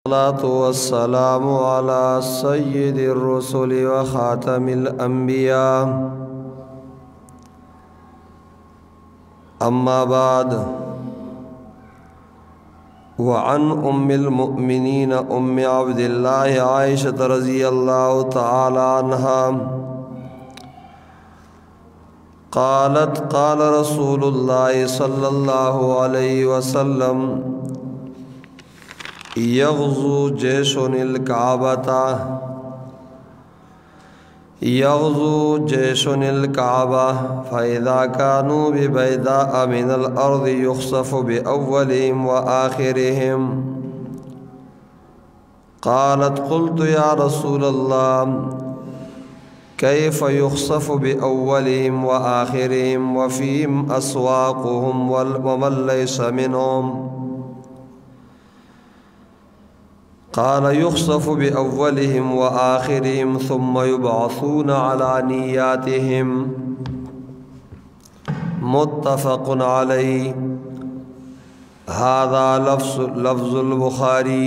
अस्सलातु वस्सलामु अला सय्यिदिर रुसुलि व खातमिल अंबिया अम्मा बाद व अन उम्मिल मुमिनीन उम्मी अब्दिल्लाह आयशा रज़ियल्लाहु तआला अन्हा क़ालत क़ाल रसूलुल्लाह सल्लल्लाहु अलैहि वसल्लम यग़ज़ु जैशुनिल काबता काबा फ़इज़ा कानू बिबैदा मिनल अर्ज़ि युख़्सफ़ु बिअव्वलिहिम व आख़िरिहिम क़ालत क़ुल्तु या रसूलल्लाह कैफ़ युख़्सफ़ु बिअव्वलिहिम व आख़िरिहिम व फ़ीहिम अस्वाक़ुहुम व मन लैसा मिनहुम क़ाल युख़्सफ़ु बिअव्वलिहिम व आख़िरिहिम सुम्मा युबअसून अला निय्यातिहिम मुत्तफ़क़ुन अलैहि हाज़ा लफ़्ज़ुल बुख़ारी।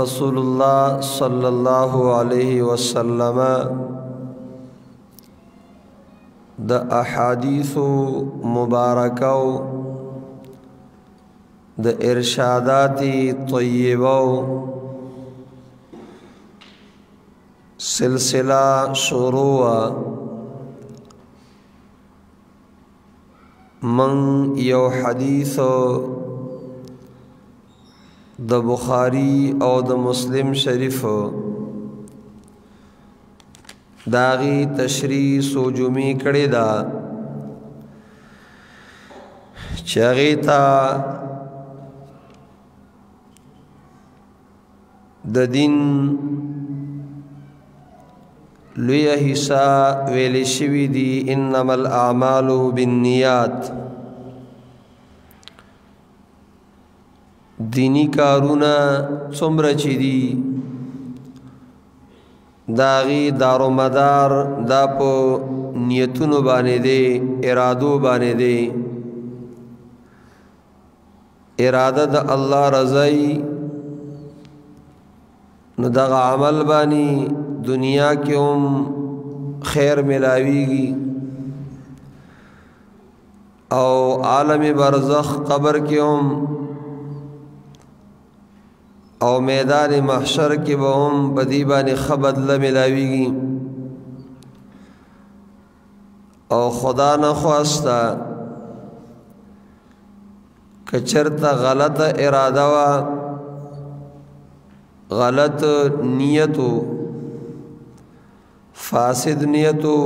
रसूलुल्लाह सल्लल्लाहु अलैहि वसल्लम द अहादीसु मुबारकौ द इरशादाती तय्यबौ सिलसिला शुरू मन यो हदीस द बुखारी और द मुस्लिम शरीफ दागी तशरी सोजुमी कड़े दा चगीता द दिन लुया हिस्सा वेले शिवी दी इन्नमल आमालु बिन्नियात दीनी कारुना सुमर चिदी दागी दारो मदार दापो नियतुनु बाने दे इरादो बाने दे इरादा द अल्लाह रज़ाई न दगा अमल बानी दुनिया के खैर मिलावीगी और आलम बरज़ख कब्र के और मैदान महशर के बहम बदीबा ने खबदला मिलावीगी और खुदा न ख्वास्ता कचरता गलत इरादा व गलत नियतो फासिद नियतो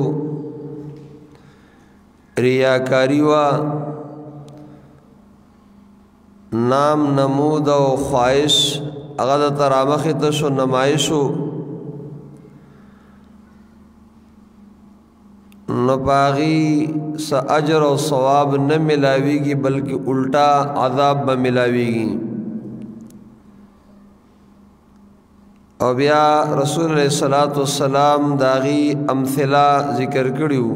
रियाकारी व नाम नमूद और ख्वाहिश अगर तरामख तशो नमाइशो नपागी सा अजर और सवाब न मिलावीगी बल्कि उल्टा अज़ाब में मिलावीगी। और या रसूल सल्लल्लाहु अलैहि वसल्लम दागी अमथिला ज़िक्र करियो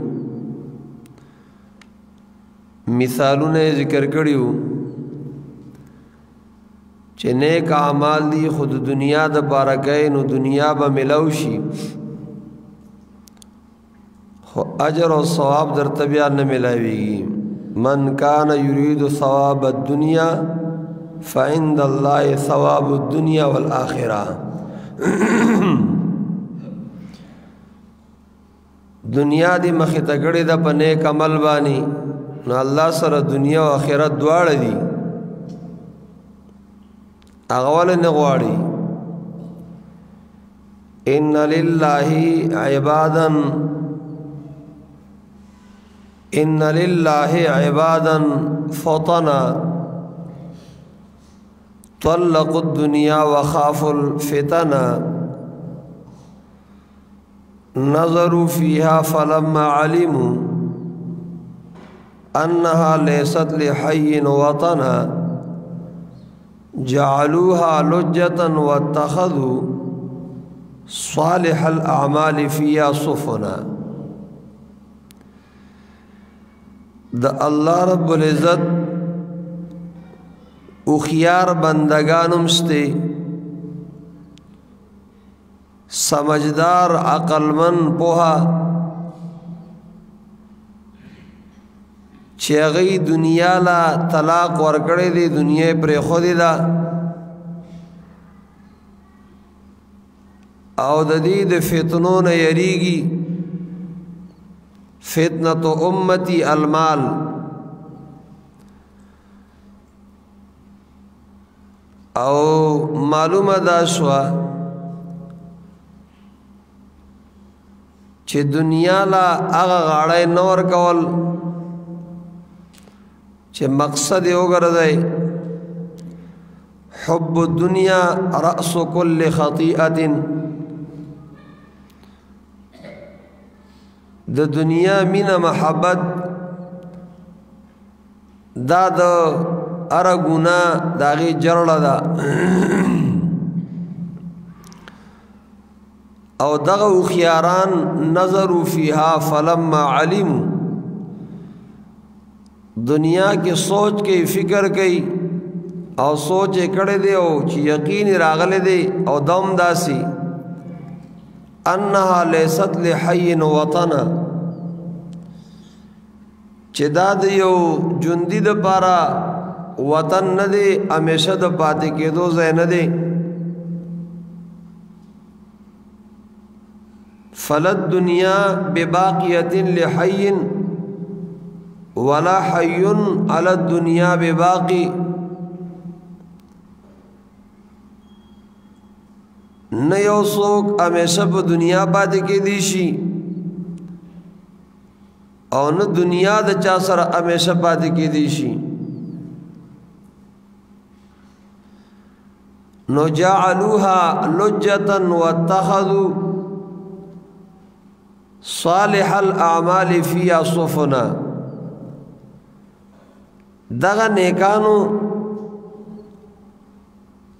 मिसालों ने ज़िक्र करियो चे नेक आमाल दी खुद दुनिया द पारा गए नो दुनिया ब मिलाउशी अजर और सवाब दर तबिया न मिलावीगी। मन कान युरीदु सवाब दुनिया फ़इंदल्लाहि सवाब दुनिया वल आखिरा। दुनिया दी मखी तगड़ी द प नेक अमल बानी न अल्लाह सर दुनिया व आखिरत द्वाड़ दी अगवाल नगवाड़ी। इन्ना लिल्लाहि इबादन फतना तल्लक़ुद दुनिया व खाफुल फितना नज़रु फ़ीहा फलम्मा अलिमु अन्नहा लैसत लिहय्यिन वतना जअलूहा लुज्जतन वत्तख़ज़ू सालिहल अमाल फ़िया सुफ़ना। द अल्लाह रब्बुल इज़्ज़त उखियार बंदगानुम स्ते समझदार अक़लमंद पोहा चेगई दुनिया ला तलाक वर्कड़े दे दुनिया प्रेखोदे दा और ददीद फितनों न यरीगी फितनत उम्मती अलमाल और मालूम दाशवा चे दुनिया ला आगा गाड़े नवर कवल चे मकसद योगरदे हुब्बु दुनिया रअसु कुल्लि खतीअतिन द दुनिया मीना महब्बत दा द अरगुना दागी जरड़ा दा और दग उखियारान नजरु फीहा फलम्मा अलिम दुनिया के सोच के फिक्र कई और सोच कड़े दे यकीन रागले दे और दम दासी अन्नहा लैसत लिहय्यिन वतना चिदा दियो जुंदी द पारा वतन न दे हमेशा द पाते के दो ज़ै न दे फलत दुनिया बेबाक़ियतिन लिहय्यिन वला हय्युन अला दुनिया बेबाक़ी न यो सोक हमेशा पर दुनिया पाते के दीशी और न दुनिया द चासर हमेशा पाते के दीशी न जाअलूहा लुज्जतन वत्तखज़ू सालिहल आमाल फिया सुफ़ना दगा नेकानो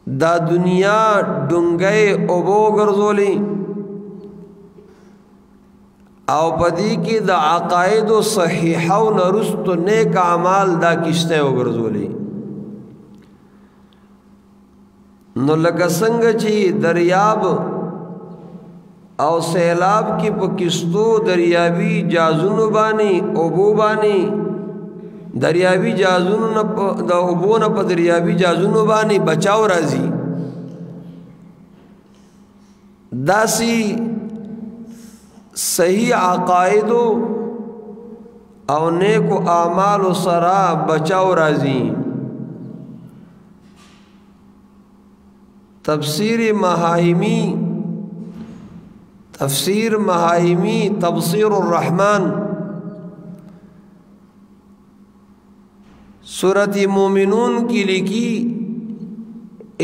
दा दुनिया डुंगे ओबो गर्जोली आओ पदी की दा अकायद सहीहा नरुस्त नेक आमाल दा किस्ते गर्जोली नो लगसंग ची दरियाब और सैलाब की पकिस्तो दरियावी जाजुन बानी ओबो बानी दरियावी जाजुन न द ओबो न प दरियावी जाजुन बानी बचाव राजी दासी सही अकायदो और नेक आमाल सरा बचाव राजी तफसीर महाइमी तफसीरुर रहमान सूरत मोमिनून की लिखी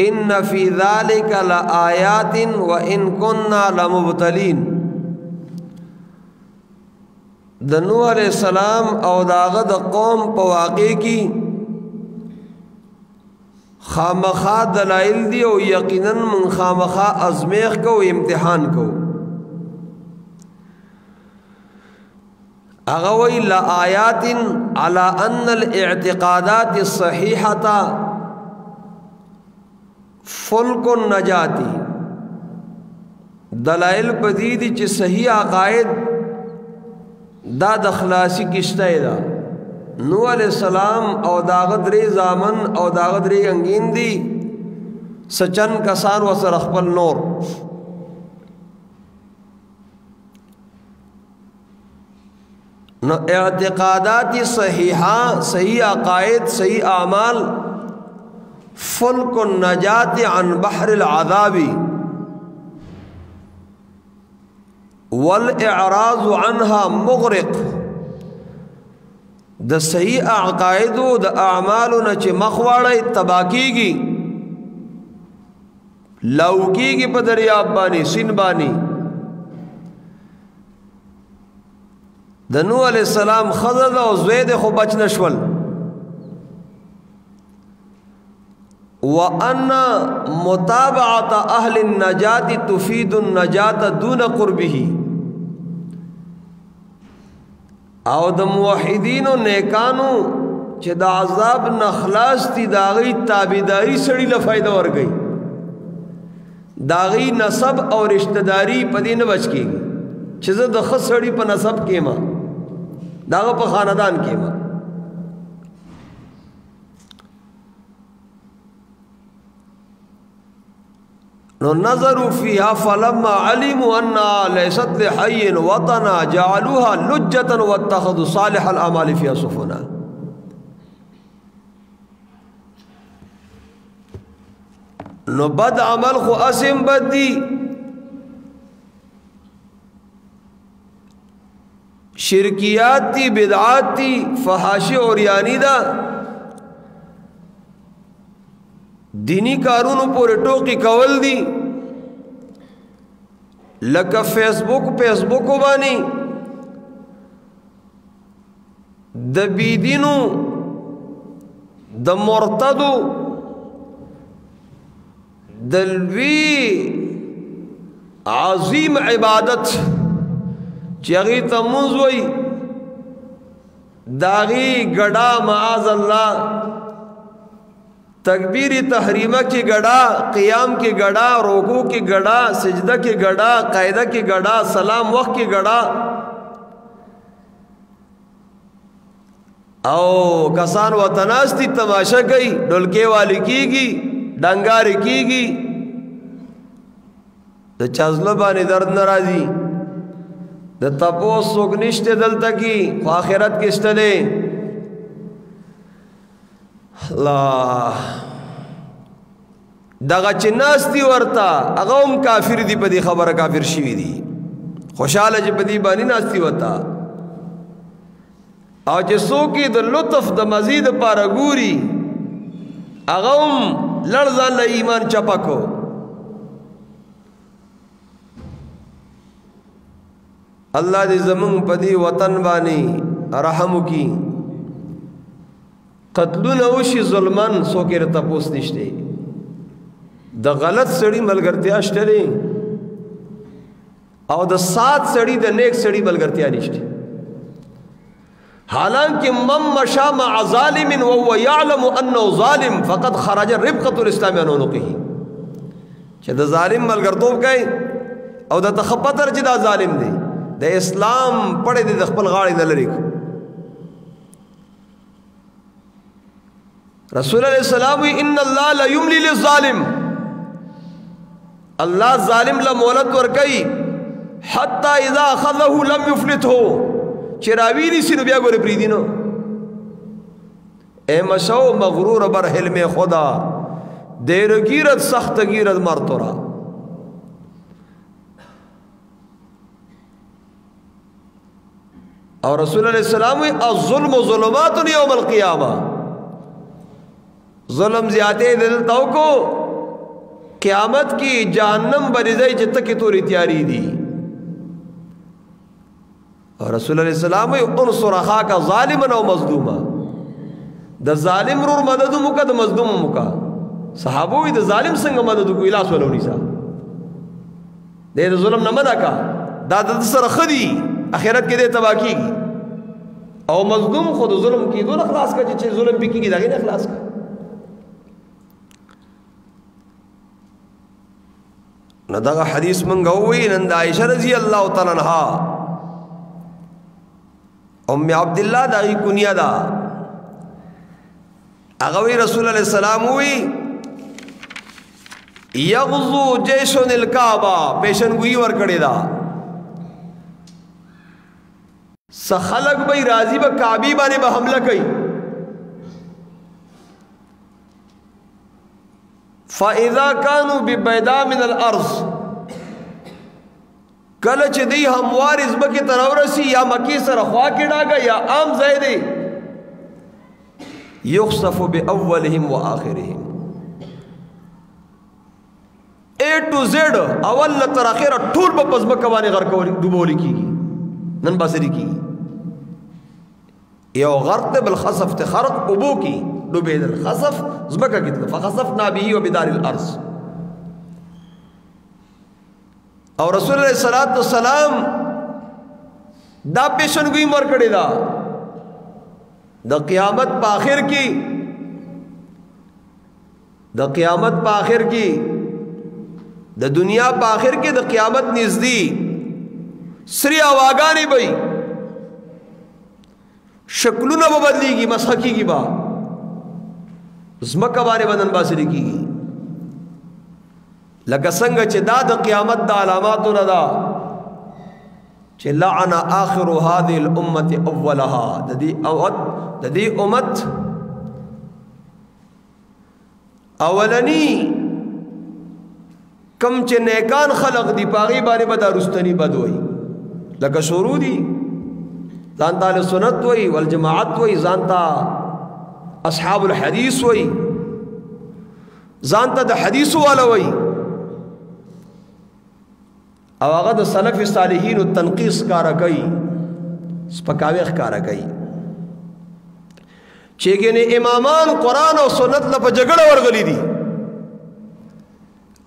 इन्न फी ज़ालिका लआयातिन व इन कुन्ना लमुब्तलीन द नूह अलैहिस्सलाम और दागद कौम पवाक़े की खामखा दलाइल दी और यकीनन मन खामखा अज़मेख को इम्तिहान को अगवई लआयातिन अला अन्नल इअ्तिक़ादात सहीहता फुल्कुन नजाती दलाइल पदीदी च सही अकायद दा दखलासी किश्ता नूह अलैहिस्सलाम और दागद रे जामन और दागद रे अंगीन दी सचन कसान व सरखपल नूर न इअ्तिक़ादाती सहीहा सही अकायद सही आमाल फुल्कुन नजात अन बहरिल अज़ाबी वल इअराज़ अन्हा मुग़रिक़ द सही अकायदो द आमालो न चे मखवाड़ा तबाकीगी लौकीगी प दरियाब बानी सिन बानी द नूह अलैहिस्सलाम खज़द और ज़ैद खो बच नशवल व अन्ना मुताबअत अहल नजात तुफीदुन नजात दून क़ुर्बिही او د موحدینو نیکانو چې د عذاب نخلاص دي داغي تابعداري سړی له فائدہ ورګي داغي نسب او رشتہ داری پدې نه بچ کیږي چې زه د خسړی په نسب کې ما داغه په خاندان کې ما نو نظروا فيها فلما علموا انها ليست لحي وطنا جعلوها لجة واتخذوا صالح الاعمال فيها سفنا. نو بد عمل خو اسم بد دی شرکیات تی بدعات تی فحاشی اوریانی دا دینی کارونو پورے ٹوکی کول دی لکه فیسبوک بانی د بیدینو د مرتدو دلوی عظیم عبادت چیغی تموز وی داغی گڑا معاذ اللہ تکبیر تحریمہ کی گڑا قیام کی گڑا رکوع کی گڑا سجدہ کی گڑا قاعدہ کی گڑا سلام وقت کی گڑا او کسان وطناستی تماشا گئی ڈلکے والی کی گی ڈنگار کی گی د چازلو باندې درد ناراضی د تپوس سوک نشته دلته کی خو آخرت کې شته دی الله دغه چې ناس دی ورته هغه هم کافر دی په دې خبره کافر شوی دی خوشاله چې په دې باندې ناس دی وتا او چې څوک د لطف د مزید پاره ګوري هغه هم لړزان له ایمان چپکو الله دې زمون په دې وطن باندې رحم وکي قتلونه وشي ظلمن څوک یې تپوس نشته د غلط سړی ملګرتیا شته او د سات سړی د نیک سړی ملګرتیا نشته حالانکہ من مشى مع ظالم وهو يعلم انه ظالم فقد خرج ربقة الاسلام عن عنقه چې د ظالم ملګرتوب کوي او د تخپتر چې دا ظالم دی د اسلام پړې د خپل غاړې نه لري رسول الله السلام ان الله لا يملي للظالم الله ظالم له مهلت ورکي حتى اذا اخذه لم يفلته چراوی نیسی نو بیا گوری پریدینو اے مشو مغرور بر حلم خدا دیر گیرت سخت گیرت مرتورا اور رسول اللہ علیہ السلام الظلم ظلمات یوم القیامہ ظلم زیادے دلتاو کو قیامت کی جہنم بریزائی جتا کی توری تیاری دی اور رسول اللہ علیہ السلام انصر اخاک ظالما او مظلوما د ظالم رور مدد مکا د مظلوم مکا صحابوی د ظالم څنګه مدد کو الاس ولو نسا د ظلم نه مدد کا دا د سره خدي اخرت کې د تباکی او مظلوم خود ظلم کی دون اخلاص کا چې ظلم به کیږي دغه نه اخلاص کا نو دا حدیث منغه وی نن عائشہ رضی اللہ تعالی عنہا ام عبداللہ داغی کنیا دا اغوی رسول علیہ السلام ہوئی یغزو جیشن الکعبہ پیشنگوئی ورکڑی دا سخلق بھئی راضی با کعبی بانے با حملہ کئی فَإِذَا كَانُوا بِبَيْدَا مِنَ الْأَرْضِ کله چې دی هموار ازمکه ترورسی یا مکی سره خوا کې ډاګه یا عام ځای دی یخسف باولهم واخرهم A to Z اول تر اخره ټول په پزمکه باندې غر کول ډوبول کیږي نن باسری کیږي یو غرت بالخسف تخرق ابو کی ډوبې الخسف زمکه کتل فخسفنا به وبدار الارض اور رسول اللہ صلی اللہ علیہ وسلم دا پیشنگوئی مر کړی دا د قیامت په آخر کې د قیامت په آخر کې د دنیا په آخر کې د قیامت نږدې سری اواګانې بې شکلونه به بدلیږي مسخ کېږي با زمکه باندې بدن باسري کېږي لکه څنګه چې دا د قیامت د علاماتو نه ده چې لعن آخر هذه الامه اولها د دې امت اولنی کم چې نیکان خلق دی پاغي باندې به دا رستنی بد وای لکه شروع دی ځانته له سنت وای والجماعت وای ځانته اصحاب الحديث وای ځانته د حدیث والا وای او هغه د سلف صالحین او تنقیس کارا کوي سپکاوي ښکارا کوي چې ګنې امامان قران او سنت له په جګړه ورغلي دي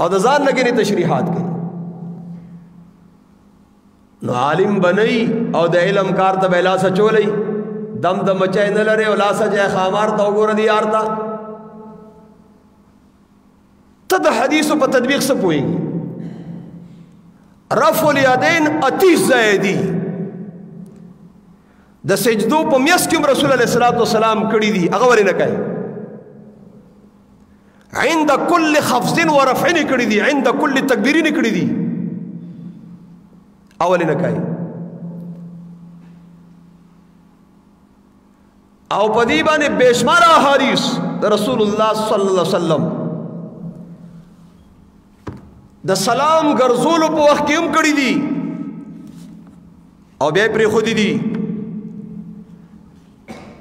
او د ځان لګنې تشریحات کوي نو عالم بنئ او د علم کار ته بلا سچولې دم د مچای نه لري او لا سچای خامار ته وګور دي یار تا ته د حدیث په تطبیق څه پوهیږي رفع الیدین اتیس زیدی د سجدو په میس کې رسول الله صلی الله علیه وسلم کړی دي هغه ورنه کوي عند كل خفض ورفع کړی دي عند كل تکبیر کړی دي اول نه کوي او پدی باندې بشمار احادیث رسول الله صلی الله علیه وسلم د سلام ګرځول په وخت کې هم کړی دي او بیا پرې خو دي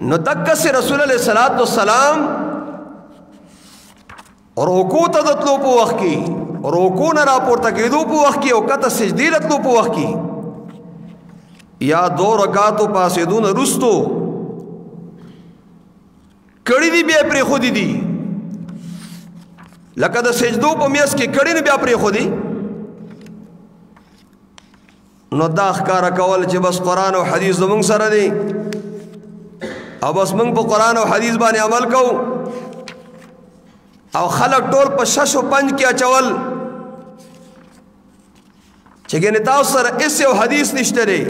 نو دک سے رسول الله صلی الله علیه وسلم رکوع ته دتلو په وخت کې رکوع نه راپورته کېدو په وخت کې او کته سجدي راتلو په وخت کې یا دو رکعاتو پاسېدون رستو کړي دي بیا پرې خو دي لکه د سجدو په میس کې کړي نه بیا پرې خو دي نو دا ښکارا کول چې بس قران او حدیث زمونږ سره دي او بس موږ په قران او حدیث باندې عمل کوو او خلق ټول په شش او پنج کې اچول چې ګنې تاسو سره ایسه او حدیث نشته دی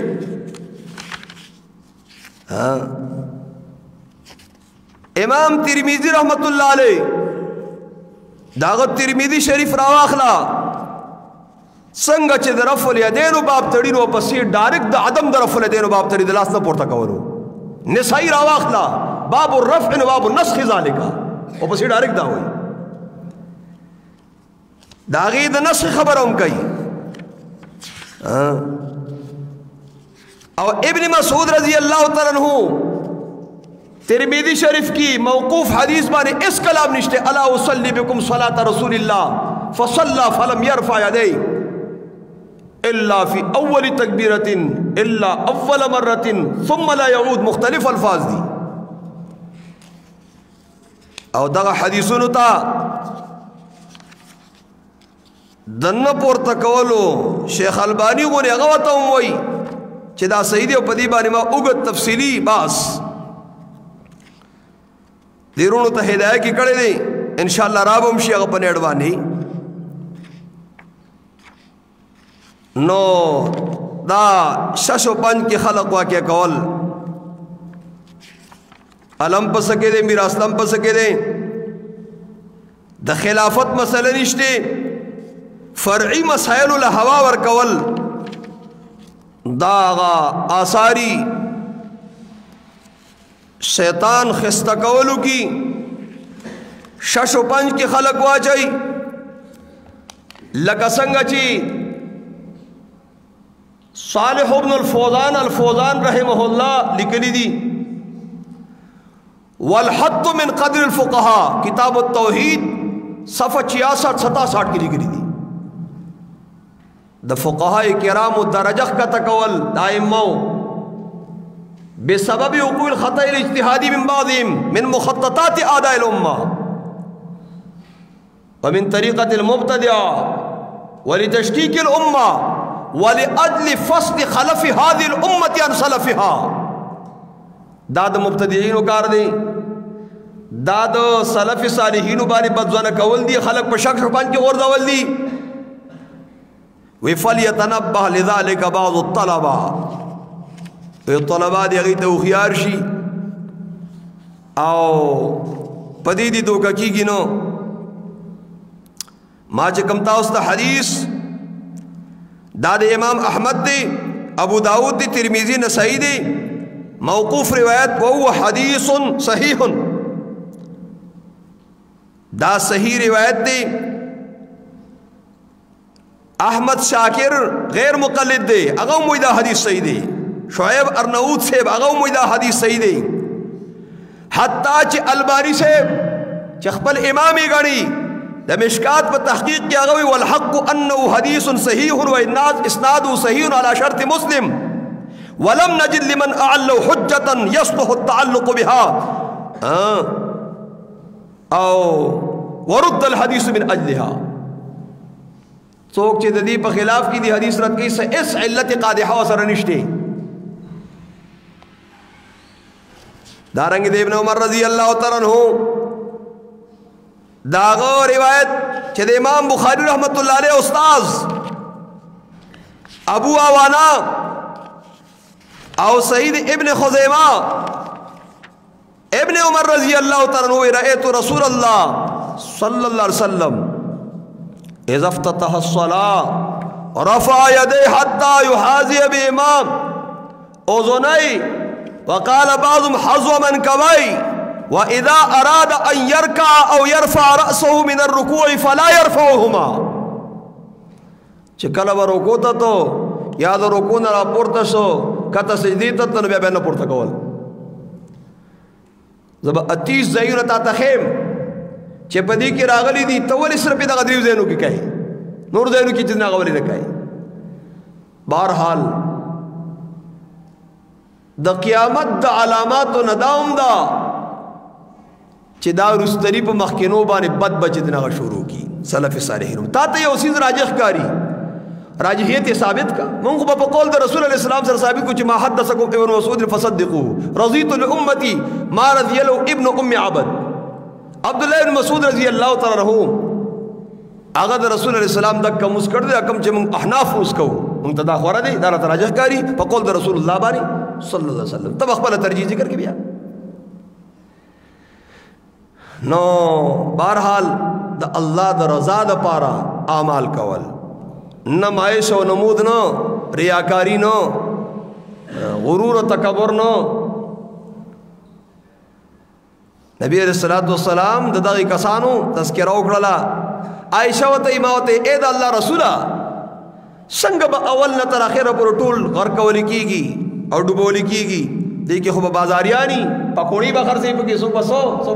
امام ترمذی رحمت الله علیه داغه ترمذی شریف راواخلا څنګه چې د رفع الیدین باب تړینو پسې ډایرکټ د عدم د رفع الیدین باب تړي د لاس نه پورته کولو نسائی راواخلا باب الرفع و باب النسخ ذالک او پسې ډایرکټ دا وایي داغه د نسخ خبر هم کوي او ابن مسعود رضی اللہ تعالی عنہ ترمذی شریف کی موقوف حدیث باندې اس کلام نشته الا اصلی بكم صلاه رسول الله فصلى فلم يرفع يديه الا في اول تکبیرۃ الا اول مره ثم لا يعود مختلف الفاظ دي او دغه حدیثونو ته دنه پورته کولو شیخ البانی غونې هغه وته وای چې دا صحیح دی او په دې باندې ما وګت تفصیلی باس دیرونو ته هدايه کې کړی دی ان شاء الله رابم شي هغه په نیډ باندې نو دا شش او پنج کې خلق واقع کول علم پس کې دي میراث لم پس کې دي د خلافت مسله نشته فرعی مسائل له هوا ور کول داغا آثاری شیطان خسته کولو کی شش و پنج کی خلق واچي لکه څنګه چې صالح ابن الفوزان رحمه الله لیکلی دي والحد من قدر الفقهاء کتاب التوحید صفحه 66-67 کې لیکلی دي د فقهاء کرام درجه کا تکول دائمو بسبب وقوع الخطأ الاجتهادي من بعضهم من مخططات اعداء الامه ومن طريقه المبتدعه ولتشكيك الامه वलिअजल फस्ल खलफ हादिल उम्मत अन सलफिहा। दाद मुब्तदीन कार दी, दाद सलफ सालिहीन बारी बदज़न कवल दी, खलक पर शक शपान की और दवल दी। वे फलियतनब्बह लिज़ालिका बाज़ु तलबा, वे तलबा दी अगी तो खियार शी आओ पदीदी दो की गिनो माच कमता उस्ता हदीस दाद इमाम अहमद दी, अबू दाऊद दी, तिरमिज़ी, नसाई दी मौकूफ रिवायत वो हदीसुन सहीहुन, दा सही रिवायत दी। अहमद शाकिर गैर मुक़ल्लिद दे अगौ मुइदा हदीस सही दे, शुएब अरनऊद से अगौ मुइदा हदीस सही दे, हत्ता च अलबारी से चखपल इमामी गणी द मिशकात पर तहकीक किया गई वल हक़्क़ु अन्नहु हदीसुन सहीहुन व इस्नादुहु सहीहुन अला शर्त मुस्लिम वलम नजिद लिमन अअल्लहु हुज्जतन यस्लुहु तअल्लुक़ बिहा औ वरुद्दल हदीस मिन अजलिहा। सोक दी पर खिलाफ की दी हदीस रद की से इस इल्लत कादिहा असर निश्ते दारंग इब्न उमर रजी अल्लाह तआला अन्हु दागो रिवायत चद इमाम बुखारी रहमतुल्लाह अलैह उस्ताज अबू आवाना और सईद इब्न खुज़ैमा इब्न उमर रजी अल्लाह तआला अन्हु रअयतु रसूलल्लाह सल्लल्लाहु अलैहि वसल्लम इज़ा इफ्ततह अस्सलाह रफ़अ यदैहि हत्ता युहाज़ी बिइमाम उज़ुनैहि वक़ाल बाज़ुहुम हज़्व मनकबैहि व इज़ा अराद अन यरका औ यरफ़अ रअसहु मिन अर्रुकूअ फ़ला यरफ़अहुमा। चिकल व रुकूता तो या तो रुकू न पुरता सो कत सजदी तत न बे न पुरता कवल जब अतीस ज़यून ता तखेम चेपदी की रागली दी तवल इस रपी दा गदरी ज़ैनु की कहे नूर ज़ैनु की जितना गवली न कहे। बहरहाल द क़यामत द अलामात व नदाम दा चिदा रुस्तरी पर मखकिनो बाने बद बचदना का शुरू की सलफ़ सालिहीन ताते ये उसी राजिह कारी राजिहियत साबित का मुंग बक़ौल द रसूल अलैहि सलाम सर साबित कुछ मा हदसकुम इब्न मसूद फसद्दिक़ू रज़ीतु लि उम्मती मा रज़ियलहु इब्न उम्मी अबद। अब्दुल्लाह इब्न मसूद रज़ी अल्लाह तआला अन्हु आगा द रसूल अलैहि सलाम द कमुस कर दे अकम चे मुंग अहनाफ उसको मुंग तदा खरा दे दारा राजिह कारी बक़ौल द रसूलुल्लाह बारी सल्लल्लाहु अलैहि वसल्लम तब अखबार तरजीह जिक्र के बिया नो। बहरहाल द अल्लाह द रज़ा द पारा आमाल कवल नमाइश व नमूद नो रियाकारी नो गुरूर व तकबर नो। नबी अलैहिस्सलातु वस्सलाम ददागी कसानु तज़किरा उकड़ला आयशा व तईमावते ए द अल्लाह रसूला संग ब अवल न तर आखिर पर टूल गर्क वली कीगी और डुबोली कीगी देखिए खूब बाजारियानी पकौड़ी बखर से पकी सो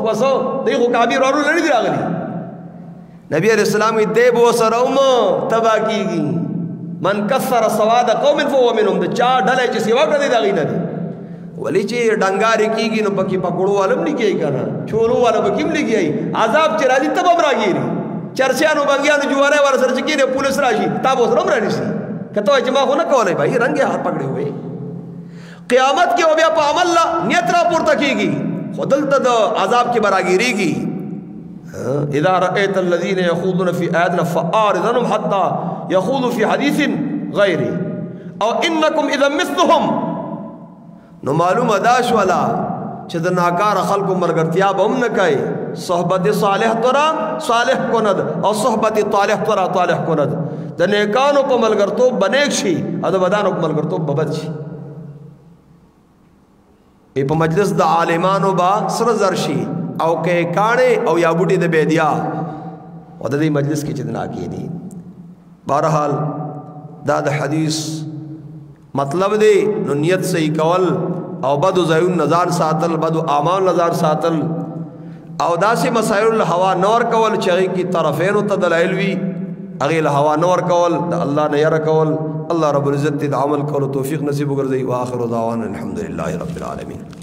बसो देखो काबी रोरू लड़ी दिरा गली नबी अलैहिस्सलाम की देब व सरौम तबा कीगी मन कसर सवाद कौमिन फो मिनहुम द चार ढले च सेवा कर दे दागी न वली चे डंगारे कीगी न पकी पकड़ो वालम नहीं किया करना छोरो वाला बकिम नहीं किया आजाब चिराजी तब हम रागीरी चर्चा नु बंगिया नु जुआरे वाला सर चिकी ने पुलिस राजी ताबो सरम रानी सी कतो इजमा हो न कोले भाई रंगे हाथ पकड़े हुए क़यामत के ओबिया पर अमल्ला नियत्रा पुरता कीगी खुदल तद आजाब की बरागिरी की इज़ा रअयतल्लज़ीना यख़ूज़ूना फ़ी आयातिना फ़अरिज़ हत्ता यख़ूज़ू फ़ी हदीसिन ग़ैरिही औ इन्नकुम इज़ा मिस्लुहुम नो मालूम अदाश वाला चद नाकार खल्क़ मरगर्तियाब हम न कहे सोहबत सालेह तोरा सालेह कोनद और सोहबत तालेह तोरा तालेह कोनद द नेकानो को मलगर्तो बनेक छी अद बदानो को मलगर्तो बबद छी ए प मजलिस द आलिमानो बा सरजरशी औ के काणे औ या बूटी दे बेदिया वददी मजलिस की चितना की दी। बहरहाल दाद हदीस मतलब दे नो नियत से ही कवल औ बदु ज़यून नज़ार सातल बदु आमान नज़ार सातल औ दासी मसाइल हवा नौर कवल चगी की तरफ़ेन तदलैलवी अगेल हवा नौर कवल द अल्लाह ने यर कवल अल्लाह रब्बुल इज़्ज़त अमल कवल तौफीक नसीब गर्ज़ई व आखिर दावाना अल्हम्दुलिल्लाहि रब्बिल आलमीन।